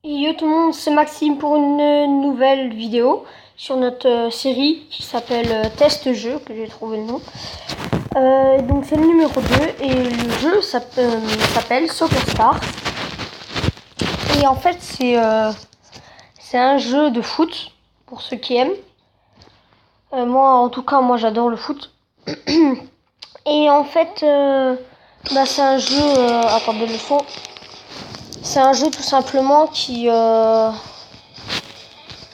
Et yo tout le monde, c'est Maxime pour une nouvelle vidéo sur notre série qui s'appelle Test Jeu, que j'ai trouvé le nom. Donc c'est le numéro 2 et le jeu s'appelle Soccer Stars. Et en fait c'est un jeu de foot pour ceux qui aiment. Moi en tout cas, moi j'adore le foot. Et en fait c'est un jeu, attendez le son. C'est un jeu tout simplement qui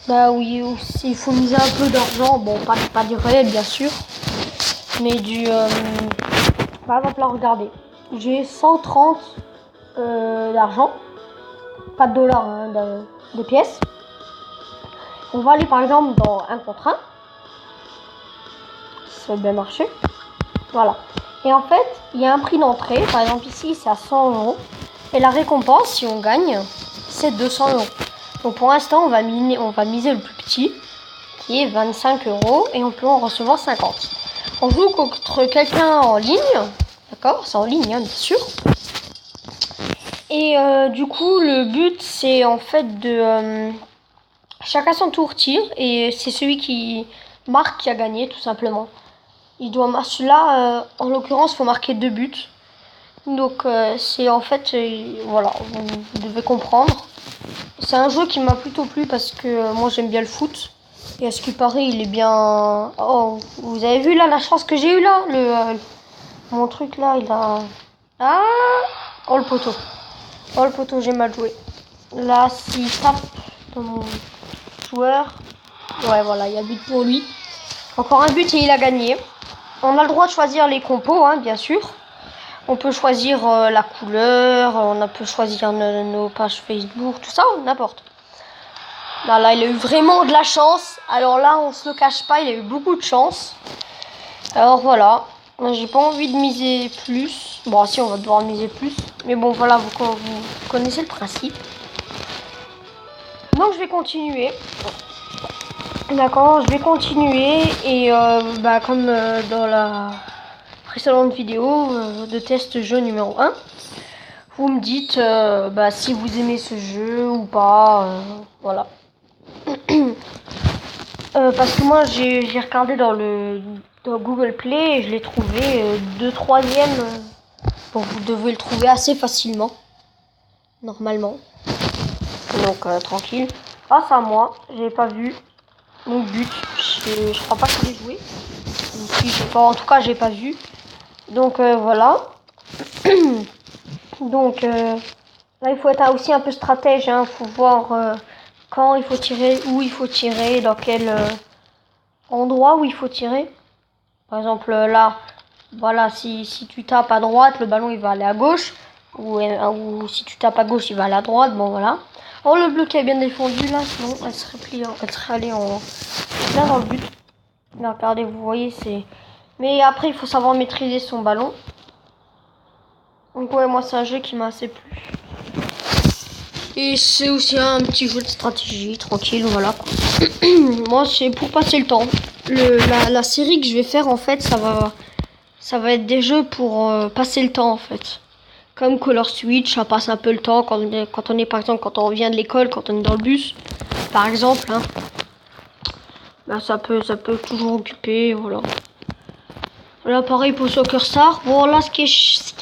oui, il faut miser un peu d'argent, bon pas du réel bien sûr, mais du par exemple là regardez, j'ai 130 d'argent, pas de dollars, hein, de pièces. On va aller par exemple dans 1 contre 1, ça va bien marcher, voilà. Et en fait il y a un prix d'entrée, par exemple ici c'est à 100 €, et la récompense si on gagne c'est 200 €. Donc pour l'instant on va miser le plus petit qui est 25 € et on peut en recevoir 50. On joue contre quelqu'un en ligne, d'accord, c'est en ligne hein, bien sûr. Et du coup le but c'est en fait de chacun son tour tire et c'est celui qui marque qui a gagné tout simplement. Il doit celui-là en l'occurrence faut marquer 2 buts. Donc c'est en fait voilà, vous devez comprendre. C'est un jeu qui m'a plutôt plu parce que moi j'aime bien le foot. Et à ce qui paraît, il est bien. Oh, vous avez vu là la chance que j'ai eu là, mon truc là, il a. Ah, oh le poteau. Oh le poteau, j'ai mal joué. Là, s'il tape dans mon joueur, ouais voilà, il y a but pour lui. Encore un but et il a gagné. On a le droit de choisir les compos, hein, bien sûr. On peut choisir la couleur, on peut choisir nos pages Facebook, tout ça, n'importe. Là, il a eu vraiment de la chance. Alors là, on se le cache pas, il a eu beaucoup de chance. Alors voilà, j'ai pas envie de miser plus. Bon, si, on va devoir miser plus. Mais bon, voilà, vous connaissez le principe. Donc, je vais continuer. D'accord, je vais continuer. Et comme dans la précédente vidéo de test jeu numéro 1, vous me dites si vous aimez ce jeu ou pas. Voilà. Parce que moi j'ai regardé dans Google Play et je l'ai trouvé de 3e. Bon, vous devez le trouver assez facilement, normalement. Donc tranquille. Face à moi, j'ai pas vu mon but. Je crois pas que j'ai joué. En tout cas, j'ai pas vu. Donc voilà. Donc là, il faut être aussi un peu stratège. Hein. Faut voir quand il faut tirer, où il faut tirer, dans quel endroit où il faut tirer. Par exemple là, voilà, si tu tapes à droite, le ballon il va aller à gauche. Ou si tu tapes à gauche, il va aller à droite. Bon voilà. Oh, le bleu qui a bien défendu là, sinon elle serait allée en là dans le but. Là, regardez, vous voyez, c'est. Mais après, il faut savoir maîtriser son ballon. Donc ouais, moi c'est un jeu qui m'a assez plu. Et c'est aussi un petit jeu de stratégie, tranquille, voilà. Moi, c'est pour passer le temps. La série que je vais faire, en fait, ça va être des jeux pour passer le temps, en fait. Comme Color Switch, ça passe un peu le temps quand on est, par exemple, quand on revient de l'école, quand on est dans le bus, par exemple. Hein. Ça peut toujours occuper, voilà. Là, pareil pour Soccer Star. Bon, là, ce qui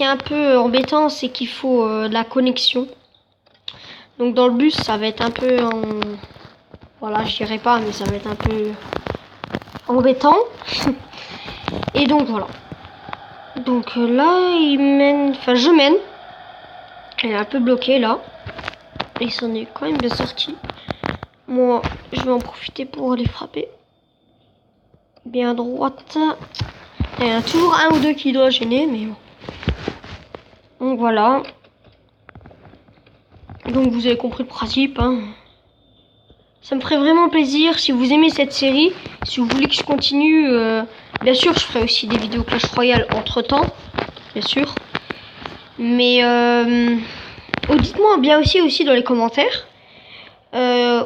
est un peu embêtant, c'est qu'il faut de la connexion. Donc dans le bus, ça va être un peu voilà, je dirais pas, mais ça va être un peu embêtant. Et donc voilà. Donc là, je mène. Elle est un peu bloquée là. Et s'en est quand même bien sorti. Moi, je vais en profiter pour aller frapper. Bien à droite. Il y en a toujours un ou deux qui doit gêner, mais bon. Donc voilà. Donc vous avez compris le principe, hein. Ça me ferait vraiment plaisir si vous aimez cette série, si vous voulez que je continue. Bien sûr, je ferai aussi des vidéos Clash Royale entre temps, bien sûr. Mais dites-moi bien aussi dans les commentaires.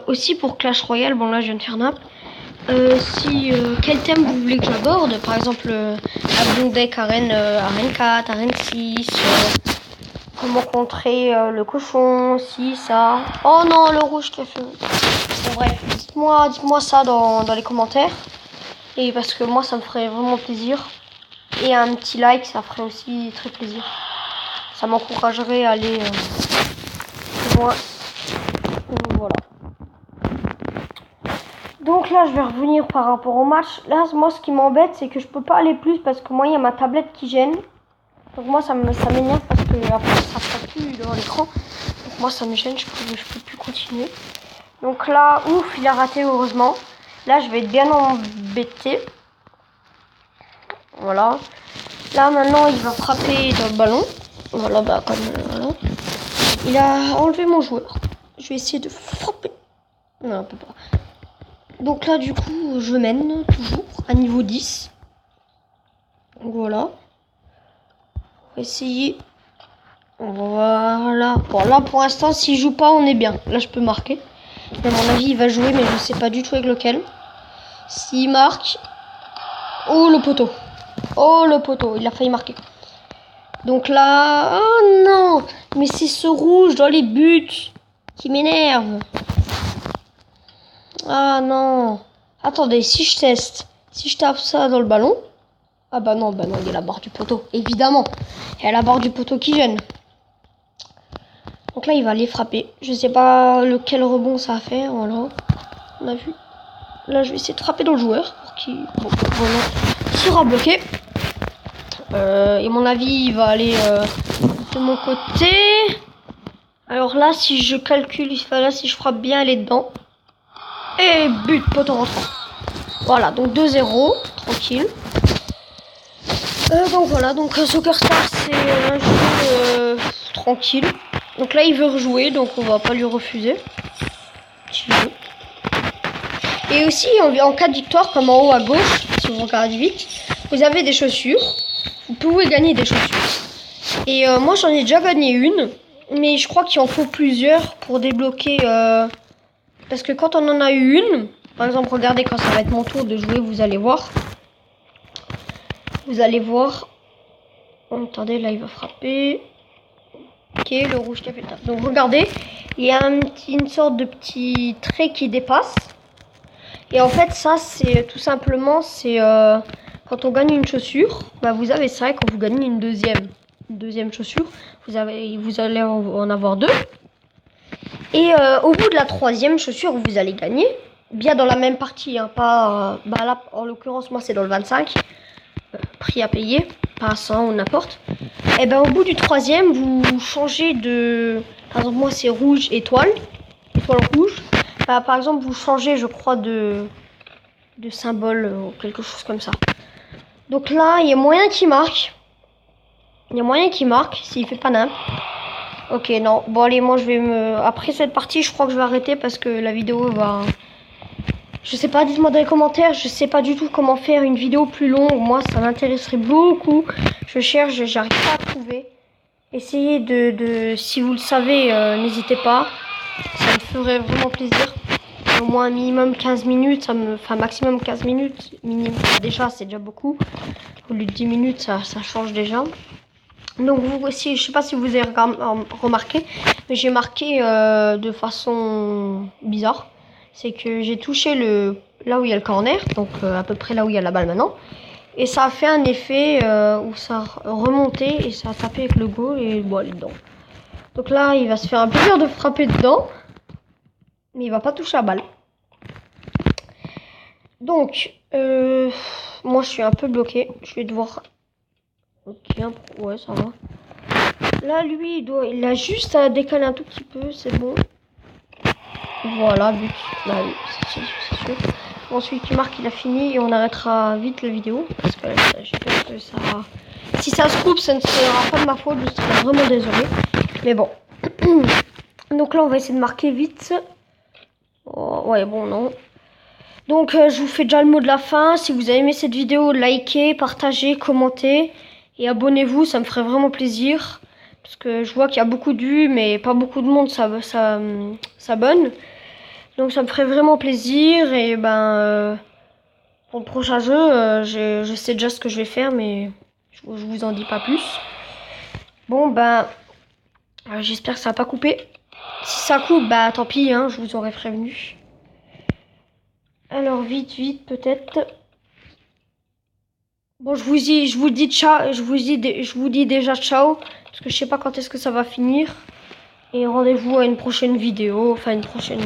Aussi pour Clash Royale, bon là je viens de faire nappe. Quel thème vous voulez que j'aborde, par exemple la Blonde Deck Arène 4, Arène 6. comment contrer le cochon, si, ça. Oh non, le rouge qui a fait... Bon, bref, dites-moi ça dans les commentaires. Et parce que moi, ça me ferait vraiment plaisir. Et un petit like, ça ferait aussi très plaisir. Ça m'encouragerait à aller plus loin. Voilà. Donc là, je vais revenir par rapport au match. Là, moi, ce qui m'embête, c'est que je peux pas aller plus parce que moi, il y a ma tablette qui gêne. Donc moi, ça m'énerve parce que après, ça ne passe plus dans l'écran. Donc moi, ça me gêne, je peux plus continuer. Donc là, ouf, il a raté, heureusement. Là, je vais être bien embêté. Voilà. Là, maintenant, il va frapper dans le ballon. Voilà, bah, comme... voilà. Il a enlevé mon joueur. Je vais essayer de frapper. Non, on peut pas. Donc là, du coup, je mène toujours à niveau 10. Donc voilà. On va essayer. Voilà. Bon, là, pour l'instant, s'il joue pas, on est bien. Là, je peux marquer. Mais à mon avis, il va jouer, mais je sais pas du tout avec lequel. S'il marque... Oh, le poteau. Oh, le poteau. Il a failli marquer. Donc là... Oh non. Mais c'est ce rouge dans les buts qui m'énerve. Ah non. Attendez, si je teste. Si je tape ça dans le ballon. Ah bah non, il y a la barre du poteau. Évidemment. Il y a la barre du poteau qui gêne. Donc là, il va aller frapper. Je sais pas lequel rebond ça va faire. Voilà. On a vu. Là, je vais essayer de frapper dans le joueur. Pour qu'il... Bon, voilà. Il sera bloqué. Et mon avis, il va aller de mon côté. Alors là, si je calcule, là, si je frappe bien, elle est dedans. Et but, poteau rentrant. Voilà, donc 2-0. Tranquille. Donc voilà, donc Soccer Star, c'est un jeu tranquille. Donc là, il veut rejouer, donc on va pas lui refuser. Et aussi, en cas de victoire, comme en haut à gauche, si vous regardez vite, vous avez des chaussures. Vous pouvez gagner des chaussures. Et moi, j'en ai déjà gagné une. Mais je crois qu'il en faut plusieurs pour débloquer. Parce que quand on en a eu une, par exemple, regardez quand ça va être mon tour de jouer, vous allez voir. Vous allez voir. Oh, attendez, là, il va frapper. Ok, le rouge qui a fait le taf. Donc, regardez, il y a une sorte de petit trait qui dépasse. Et en fait, ça, c'est tout simplement, c'est quand on gagne une chaussure, bah, vous avez ça, et quand vous gagnez une deuxième chaussure, vous allez en avoir deux. Et au bout de la troisième chaussure, vous allez gagner, bien dans la même partie, hein, pas, bah là, en l'occurrence, moi, c'est dans le 25, prix à payer, pas 100 ou n'importe. Et ben, au bout du troisième, vous changez de, par exemple, moi, c'est rouge étoile rouge. Bah, par exemple, vous changez, je crois, de symbole ou quelque chose comme ça. Donc là, il y a moyen qu'il marque. S'il fait pas nimp. Ok, non. Bon, allez, moi, je vais après cette partie, je crois que je vais arrêter parce que la vidéo va... Je sais pas, dites-moi dans les commentaires. Je sais pas du tout comment faire une vidéo plus longue. Moi, ça m'intéresserait beaucoup. Je cherche, j'arrive pas à trouver. Essayez si vous le savez, n'hésitez pas. Ça me ferait vraiment plaisir. Au moins un minimum 15 minutes, enfin maximum 15 minutes. Minimum, déjà, c'est déjà beaucoup. Au lieu de 10 minutes, ça change déjà. Donc vous aussi, je sais pas si vous avez remarqué, mais j'ai marqué de façon bizarre. C'est que j'ai touché là où il y a le corner, donc à peu près là où il y a la balle maintenant. Et ça a fait un effet où ça a remonté et ça a tapé avec le goal et bon, elle est dedans. Donc là, il va se faire un plaisir de frapper dedans. Mais il va pas toucher la balle. Donc, moi je suis un peu bloqué. Je vais devoir... Ok, ouais, ça va. Là, lui, il a juste à décaler un tout petit peu, c'est bon. Voilà, but. Bah oui, c'est sûr. Ensuite, il marque, il a fini et on arrêtera vite la vidéo. Parce que j'ai peur que ça... Si ça se coupe, ça ne sera pas de ma faute. Je serai vraiment désolée. Mais bon. Donc là, on va essayer de marquer vite. Oh, ouais, bon, non. Donc, je vous fais déjà le mot de la fin. Si vous avez aimé cette vidéo, likez, partagez, commentez. Et abonnez-vous, ça me ferait vraiment plaisir. Parce que je vois qu'il y a beaucoup de vues, mais pas beaucoup de monde s'abonne. Donc, ça me ferait vraiment plaisir. Et ben, pour le prochain jeu, je sais déjà ce que je vais faire, mais je vous en dis pas plus. Bon, ben, J'espère que ça va pas couper. Si ça coupe, bah tant pis, hein, je vous aurais prévenu. Alors vite, peut-être. Bon, je vous dis ciao, je vous dis déjà ciao, parce que je sais pas quand est-ce que ça va finir. Et rendez-vous à une prochaine vidéo, enfin une prochaine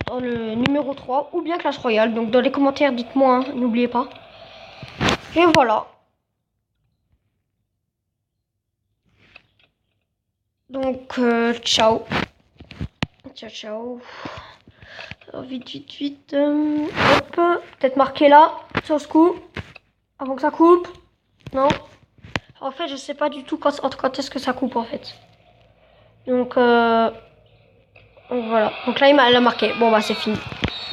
dans le numéro 3 ou bien Clash Royale. Donc dans les commentaires, dites-moi, hein, n'oubliez pas. Et voilà. Donc ciao. Ciao. Alors, vite. Hop, peut-être marquer là, sur ce coup, avant que ça coupe. Non. En fait, je sais pas du tout quand est-ce que ça coupe en fait. Donc voilà. Donc là, il a marqué. Bon bah c'est fini.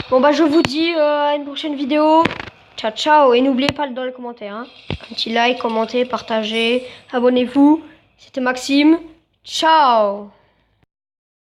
Bon bah je vous dis à une prochaine vidéo. Ciao. Et n'oubliez pas dans les commentaires. Hein. Un petit like, commentez, partagez, abonnez-vous. C'était Maxime. Ciao.